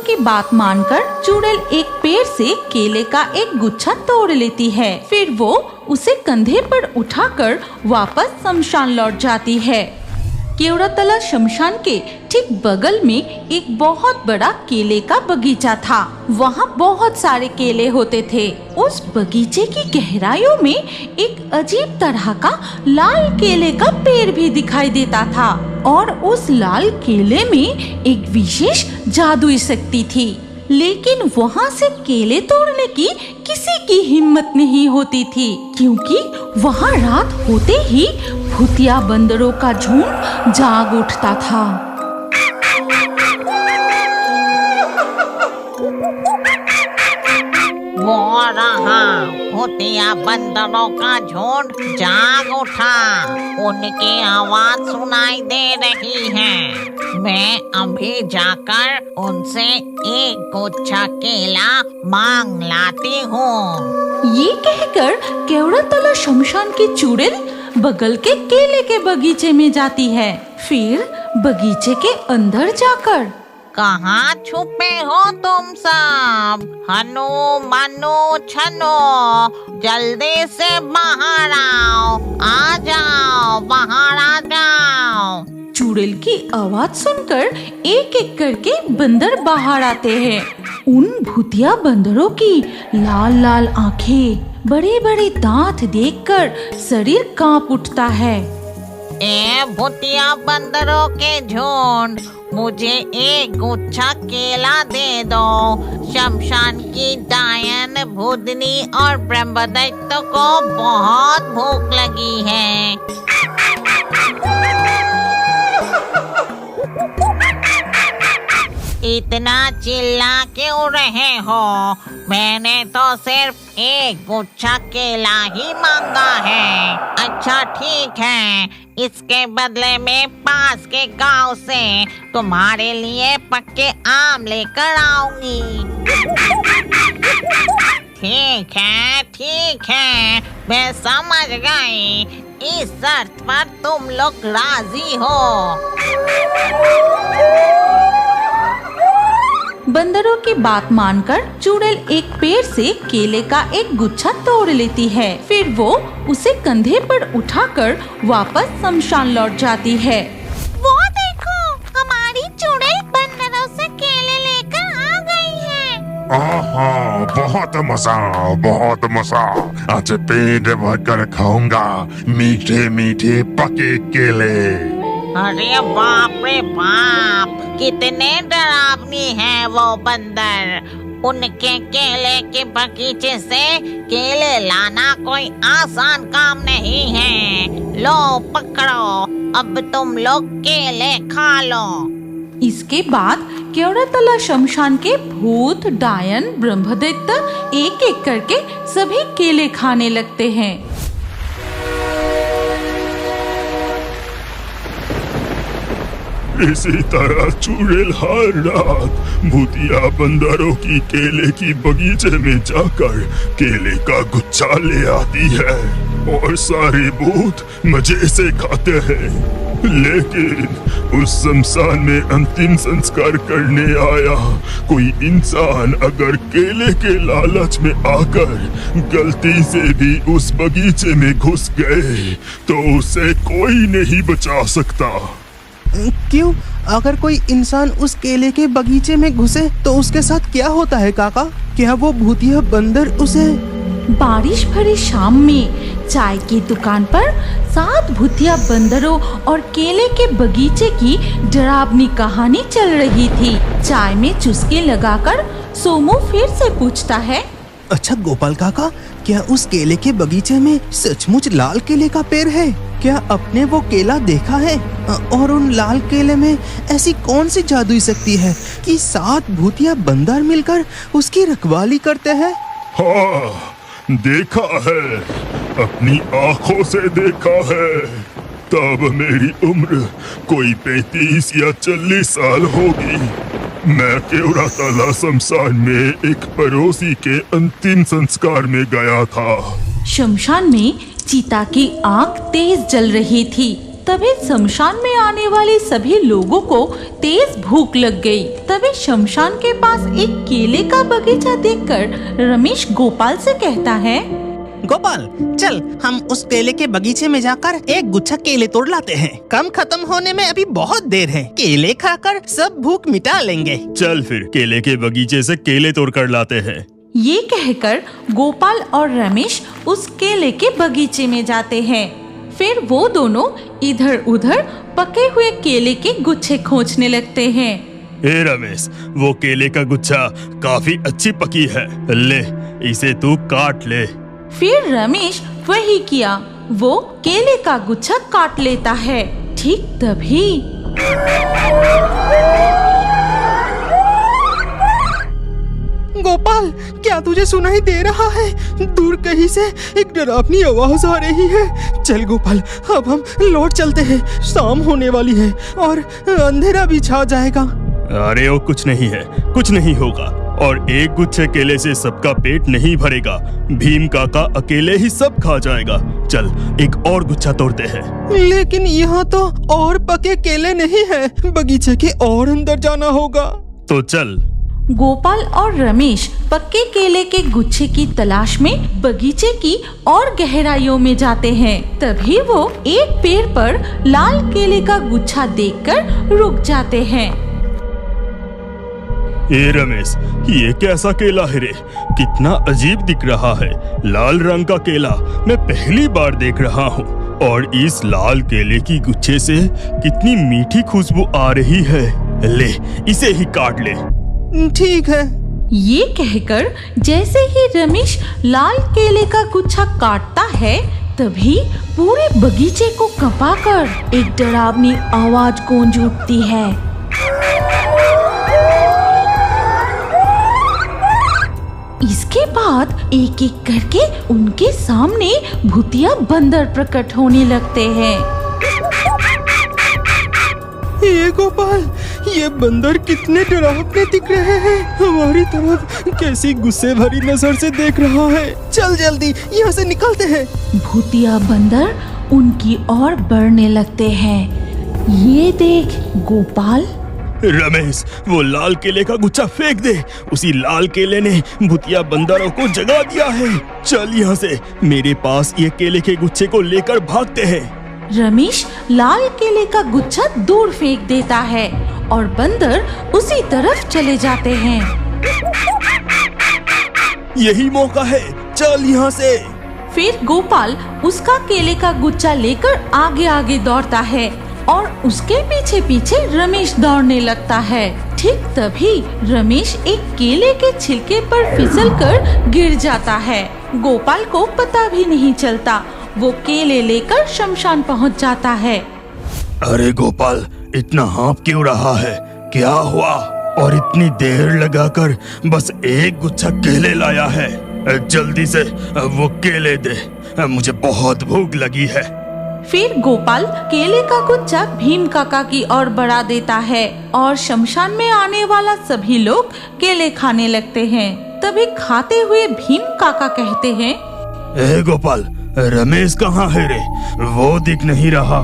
की बात मानकर चुड़ैल एक पेड़ से केले का एक गुच्छा तोड़ लेती है। फिर वो उसे कंधे पर उठाकर वापस शमशान लौट जाती है। केवड़ातला शमशान के ठीक बगल में एक बहुत बड़ा केले का बगीचा था। वहाँ बहुत सारे केले होते थे। उस बगीचे की गहराइयों में एक अजीब तरह का लाल केले का पेड़ भी दिखाई देता था और उस लाल केले में एक विशेष जादुई शक्ति थी। लेकिन वहाँ से केले तोड़ने की किसी की हिम्मत नहीं होती थी, क्योंकि वहाँ रात होते ही भूतिया बंदरों का झुंड जाग उठता था। वो रहा, भूतिया बंदरों का झुंड जाग उठा। उनकी आवाज सुनाई दे रही है। मैं अभी जाकर उनसे एक गुच्छा केला मांग लाती हूँ। ये कहकर केवड़ातला शमशान की चुड़ैल बगल के केले के बगीचे में जाती है। फिर बगीचे के अंदर जाकर, कहाँ छुपे हो तुम सब? हनु मनु छनु, जल्दी से बाहर आओ, आ जाओ, बाहर आ जाओ। चुड़ैल की आवाज सुनकर एक एक करके बंदर बाहर आते हैं। उन भूतिया बंदरों की लाल लाल आंखें, बड़े बड़े दांत देखकर शरीर कांप उठता है। ए भूतिया बंदरों के झुंड, मुझे एक गुच्छा केला दे दो। शमशान की डायन, भूतनी और ब्रह्मदैत्य को बहुत भूख लगी है। इतना चिल्ला क्यों रहे हो? मैंने तो सिर्फ एक गुच्छा केला ही मांगा है। अच्छा ठीक है, इसके बदले में पास के गांव से तुम्हारे लिए पक्के आम लेकर आऊंगी। ठीक है, मैं समझ गई। इस शर्त पर तुम लोग राजी हो? बंदरों की बात मानकर चुड़ैल एक पेड़ से केले का एक गुच्छा तोड़ लेती है। फिर वो उसे कंधे पर उठाकर वापस शमशान लौट जाती है। वो देखो, हमारी चुड़ैल बंदरों से केले लेकर आ गई है। आहा, बहुत मजा। आज पेट भरकर खाऊंगा मीठे मीठे पके केले। अरे बाप रे बाप, कितने डरावनी है वो बंदर। उनके केले के बगीचे से केले लाना कोई आसान काम नहीं है। लो पकड़ो, अब तुम लोग केले खा लो। इसके बाद केवड़ातला शमशान के भूत, डायन, ब्रह्मदैत्य एक एक करके सभी केले खाने लगते हैं। इसी तरह चुड़ैल हर रात भूतिया बंदरों की केले की बगीचे में जाकर केले का गुच्छा ले आती है और सारे भूत मजे से खाते हैं। लेकिन उस शमशान में अंतिम संस्कार करने आया कोई इंसान अगर केले के लालच में आकर गलती से भी उस बगीचे में घुस गए तो उसे कोई नहीं बचा सकता। क्यों? अगर कोई इंसान उस केले के बगीचे में घुसे तो उसके साथ क्या होता है काका? क्या वो भूतिया बंदर उसे? बारिश भरी शाम में चाय की दुकान पर 7 भूतिया बंदरों और केले के बगीचे की डरावनी कहानी चल रही थी। चाय में चुस्की लगाकर सोमू फिर से पूछता है, अच्छा गोपाल काका, क्या उस केले के बगीचे में सचमुच लाल केले का पेड़ है? क्या आपने वो केला देखा है? और उन लाल केले में ऐसी कौन सी जादुई शक्ति है कि 7 भूतिया बंदर मिलकर उसकी रखवाली करते हैं? हाँ, देखा है, अपनी आँखों से देखा है। तब मेरी उम्र कोई 35 या 40 साल होगी। मैं केवड़ातला शमशान में एक पड़ोसी के अंतिम संस्कार में गया था। शमशान में चीता की आंख तेज जल रही थी। तभी शमशान में आने वाले सभी लोगों को तेज भूख लग गई। तभी शमशान के पास एक केले का बगीचा देखकर रमेश गोपाल से कहता है, गोपाल, चल हम उस केले के बगीचे में जाकर एक गुच्छा केले तोड़ लाते हैं। काम खत्म होने में अभी बहुत देर है। केले खाकर सब भूख मिटा लेंगे। चल फिर केले के बगीचे से केले तोड़ कर लाते हैं। ये कहकर गोपाल और रमेश उस केले के बगीचे में जाते हैं। फिर वो दोनों इधर उधर पके हुए केले के गुच्छे खोजने लगते हैं। ए रमेश, वो केले का गुच्छा काफी अच्छी पकी है, ले इसे तू काट ले। फिर रमेश वही किया, वो केले का गुच्छा काट लेता है। ठीक तभी गोपाल, क्या तुझे सुनाई दे रहा है? दूर कहीं से एक डरावनी आवाज आ रही है। चल गोपाल, अब हम लौट चलते हैं। शाम होने वाली है और अंधेरा भी छा जाएगा। अरे वो कुछ नहीं है, कुछ नहीं होगा। और एक गुच्छे केले से सबका पेट नहीं भरेगा। भीम काका अकेले ही सब खा जाएगा। चल एक और गुच्छा तोड़ते हैं। लेकिन यहाँ तो और पके केले नहीं है, बगीचे के और अंदर जाना होगा। तो चल। गोपाल और रमेश पक्के केले के गुच्छे की तलाश में बगीचे की और गहराइयों में जाते हैं। तभी वो एक पेड़ पर लाल केले का गुच्छा देखकर रुक जाते हैं। ए रमेश, ये कैसा केला है रे? कितना अजीब दिख रहा है। लाल रंग का केला मैं पहली बार देख रहा हूँ। और इस लाल केले की गुच्छे से कितनी मीठी खुशबू आ रही है। ले इसे ही काट ले। ठीक है। ये कहकर जैसे ही रमेश लाल केले का गुच्छा काटता है, तभी पूरे बगीचे को कंपाकर एक डरावनी आवाज गूंज उठती है। इसके बाद एक एक करके उनके सामने भूतिया बंदर प्रकट होने लगते हैं। ये गोपाल, ये बंदर कितने डरावने दिख रहे हैं। हमारी तरफ कैसी गुस्से भरी नजर से देख रहा है। चल जल्दी यहाँ से निकलते हैं। भूतिया बंदर उनकी ओर बढ़ने लगते हैं। ये देख गोपाल। रमेश, वो लाल केले का गुच्छा फेंक दे। उसी लाल केले ने भूतिया बंदरों को जगा दिया है। चल यहाँ से, मेरे पास ये केले के गुच्छे को लेकर भागते हैं। रमेश लाल केले का गुच्छा दूर फेंक देता है और बंदर उसी तरफ चले जाते हैं। यही मौका है, चल यहाँ से। फिर गोपाल उसका केले का गुच्छा लेकर आगे आगे दौड़ता है और उसके पीछे पीछे रमेश दौड़ने लगता है। ठीक तभी रमेश एक केले के छिलके पर फिसलकर गिर जाता है। गोपाल को पता भी नहीं चलता। वो केले लेकर शमशान पहुंच जाता है। अरे गोपाल, इतना हाँफ क्यों रहा है? क्या हुआ? और इतनी देर लगाकर बस एक गुच्छा केले लाया है। जल्दी से वो केले दे, मुझे बहुत भूख लगी है। फिर गोपाल केले का गुच्छा भीम काका की ओर बढ़ा देता है और शमशान में आने वाला सभी लोग केले खाने लगते हैं। तभी खाते हुए भीम काका कहते हैं, ए गोपाल, रमेश कहाँ है रे? वो दिख नहीं रहा।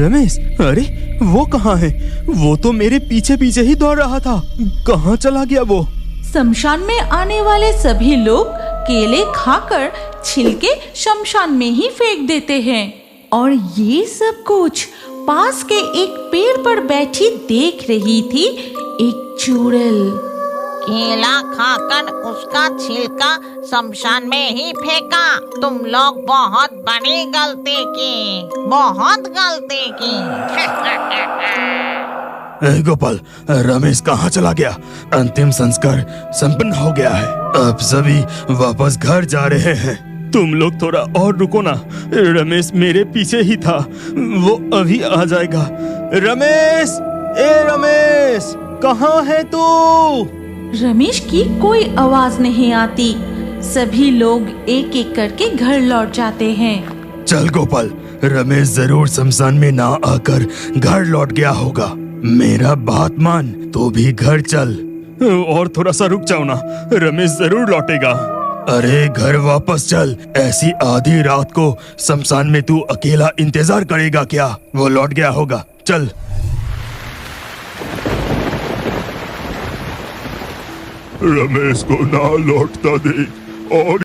रमेश? अरे वो कहाँ है? वो तो मेरे पीछे पीछे ही दौड़ रहा था। कहाँ चला गया वो? शमशान में आने वाले सभी लोग केले खाकर छिलके शमशान में ही फेंक देते हैं। और ये सब कुछ पास के एक पेड़ पर बैठी देख रही थी एक चुड़ैल। केला खाकर उसका छिलका शमशान में ही फेंका। तुम लोग बहुत बड़ी गलती की, बहुत गलती की। ए गोपाल, रमेश कहाँ चला गया? अंतिम संस्कार संपन्न हो गया है। अब सभी वापस घर जा रहे हैं। तुम लोग थोड़ा और रुको ना। रमेश मेरे पीछे ही था, वो अभी आ जाएगा। रमेश, ए रमेश, कहाँ है तू? रमेश की कोई आवाज नहीं आती। सभी लोग एक एक करके घर लौट जाते हैं। चल गोपाल, रमेश जरूर शमशान में ना आकर घर लौट गया होगा। मेरा बात मान, तो भी घर चल। और थोड़ा सा रुक जाओ ना, रमेश जरूर लौटेगा। अरे घर वापस चल। ऐसी आधी रात को शमशान में तू अकेला इंतजार करेगा क्या? वो लौट गया होगा, चल। रमेश को ना लौटता देख और